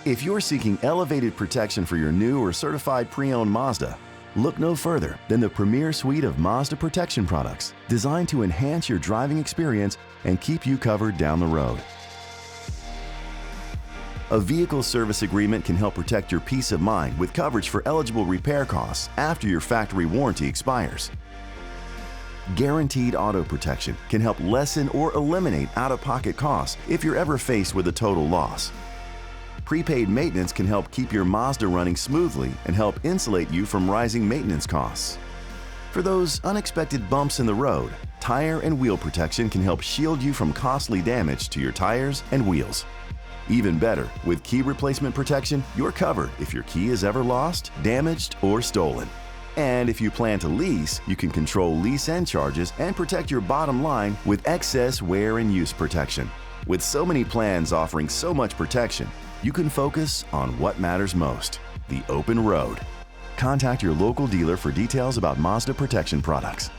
If you're seeking elevated protection for your new or certified pre-owned Mazda, look no further than the premier suite of Mazda Protection Products, designed to enhance your driving experience and keep you covered down the road. A vehicle service agreement can help protect your peace of mind with coverage for eligible repair costs after your factory warranty expires. Guaranteed auto protection can help lessen or eliminate out-of-pocket costs if you're ever faced with a total loss. Prepaid maintenance can help keep your Mazda running smoothly and help insulate you from rising maintenance costs. For those unexpected bumps in the road, tire and wheel protection can help shield you from costly damage to your tires and wheels. Even better, with key replacement protection, you're covered if your key is ever lost, damaged, or stolen. And if you plan to lease, you can control lease end charges and protect your bottom line with excess wear and use protection. With so many plans offering so much protection, you can focus on what matters most: the open road. Contact your local dealer for details about Mazda Protection Products.